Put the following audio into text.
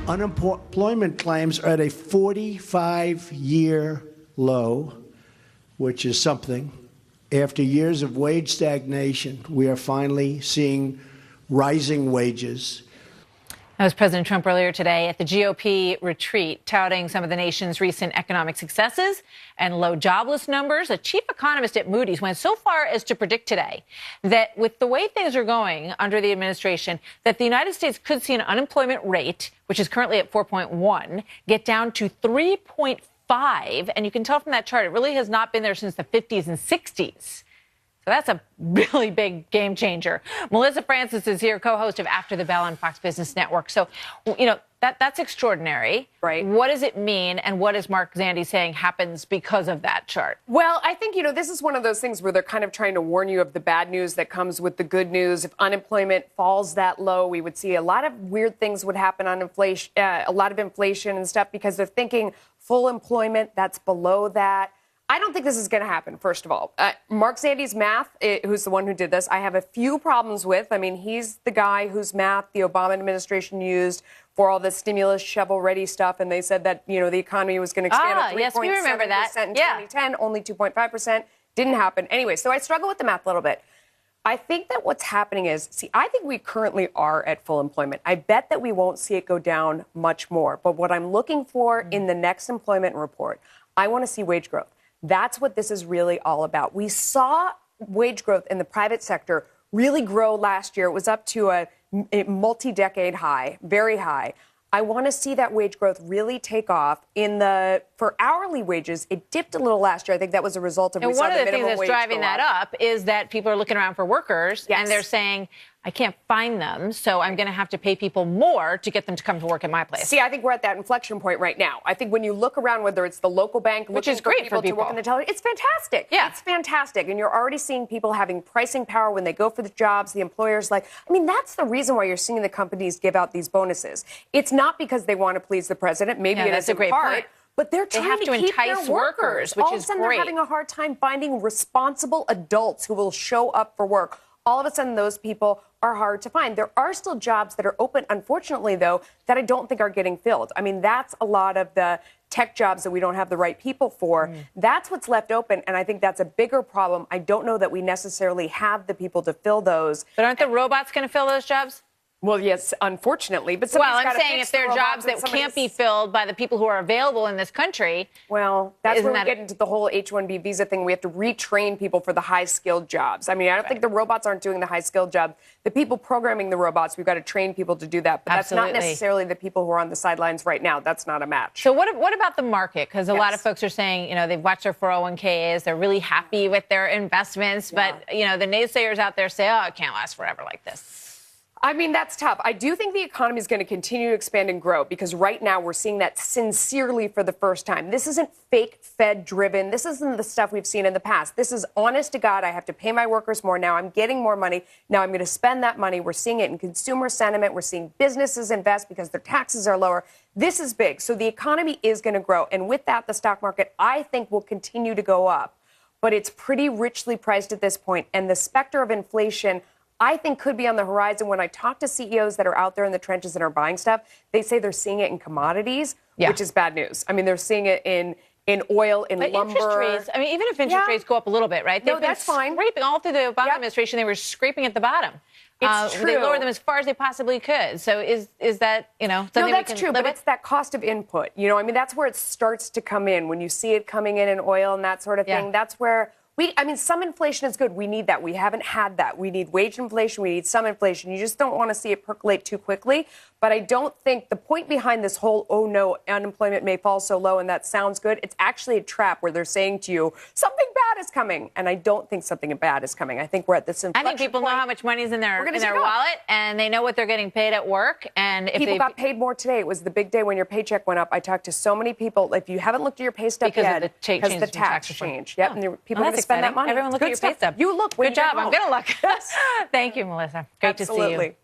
Unemployment claims are at a 45-year low, which is something. After years of wage stagnation, we are finally seeing rising wages. That was President Trump earlier today at the GOP retreat, touting some of the nation's recent economic successes and low jobless numbers. A chief economist at Moody's went so far as to predict today that with the way things are going under the administration, that the United States could see an unemployment rate, which is currently at 4.1, get down to 3.5. And you can tell from that chart, it really has not been there since the 50s and 60s. So that's a really big game changer. Melissa Francis is here, co-host of After the Bell on Fox Business Network. So, you know, that's extraordinary. Right. What does it mean? And what is Mark Zandi saying happens because of that chart? Well, I think, this is one of those things where they're kind of trying to warn you of the bad news that comes with the good news. If unemployment falls that low, we would see a lot of weird things would happen on inflation, a lot of inflation and stuff, because they're thinking full employment, that's below that. I don't think this is going to happen, first of all. Mark Zandi's math, who's the one who did this, I have a few problems with. I mean, he's the guy whose math the Obama administration used for all the stimulus shovel-ready stuff, and they said that, the economy was going to expand at 3.7% in 2010, only 2.5%. Didn't happen. Anyway, so I struggle with the math a little bit. I think that what's happening is, I think we currently are at full employment. I bet that we won't see it go down much more. But what I'm looking for in the next employment report, I want to see wage growth. That's what this is really all about. We saw wage growth in the private sector really grow last year. It was up to a multi-decade high, very high. I want to see that wage growth really take off. For hourly wages, it dipped a little last year. I think that was a result of one of the things that's driving that up is that people are looking around for workers, and they're saying, I can't find them, so I'm going to have to pay people more to get them to come to work at my place. See, I think we're at that inflection point right now. I think when you look around, whether it's the local bank, which is great for people to work in the teller, it's fantastic. Yeah. It's fantastic. And you're already seeing people having pricing power when they go for the jobs. The employer's that's the reason why you're seeing the companies give out these bonuses. It's not because they want to please the president. Maybe it is in part. But they're trying to keep entice their workers, which all is of a sudden great. They're having a hard time finding responsible adults who will show up for work. All of a sudden, those people are hard to find. There are still jobs that are open, unfortunately, though, that I don't think are getting filled. I mean, that's a lot of the tech jobs that we don't have the right people for. That's what's left open, and I think that's a bigger problem. I don't know that we necessarily have the people to fill those. But aren't the robots going to fill those jobs? Well, yes, unfortunately. But I'm saying if there are jobs that can't be filled by the people who are available in this country. Well, that's where we get into the whole H-1B visa thing. We have to retrain people for the high-skilled jobs. I mean, I don't think the robots aren't doing the high-skilled job. The people programming the robots, we've got to train people to do that. But that's not necessarily the people who are on the sidelines right now. That's not a match. So what about the market? Because a lot of folks are saying, they've watched their 401ks. They're really happy with their investments. Yeah. But, the naysayers out there say, it can't last forever like this. I mean, that's tough. I do think the economy is going to continue to expand and grow because right now we're seeing that sincerely for the first time. This isn't fake Fed-driven. This isn't the stuff we've seen in the past. This is honest to God. I have to pay my workers more. Now I'm getting more money. Now I'm going to spend that money. We're seeing it in consumer sentiment. We're seeing businesses invest because their taxes are lower. This is big. So the economy is going to grow. And with that, the stock market, I think, will continue to go up. But it's pretty richly priced at this point. And the specter of inflation, I think, could be on the horizon. When I talk to CEOs that are out there in the trenches and are buying stuff, they say they're seeing it in commodities, which is bad news. I mean, they're seeing it in oil, in lumber. Interest rates, even if interest rates go up a little bit, right? No, that's fine. Scraping all through the Obama administration, they were scraping at the bottom. It's true. They lowered them as far as they possibly could. So is that, something no, we that's can true, live but with? it's that cost of input. That's where it starts to come in. When you see it coming in oil and that sort of thing, that's where some inflation is good. We need that. We haven't had that. We need wage inflation. We need some inflation. You just don't want to see it percolate too quickly. But I don't think the point behind this whole, unemployment may fall so low and that sounds good. It's actually a trap where they're saying to you, something bad is coming. And I don't think something bad is coming. I think we're at this inflection I think people know how much money is in their wallet, and they know what they're getting paid at work. And if people got paid more today, it was the big day when your paycheck went up. I talked to so many people. If you haven't looked at your pay stub yet, because the tax changed. Yep, and people are going to spend that money. Everyone look at your pay stub. You look. Good job. I'm going to look. Thank you, Melissa. Great to see you.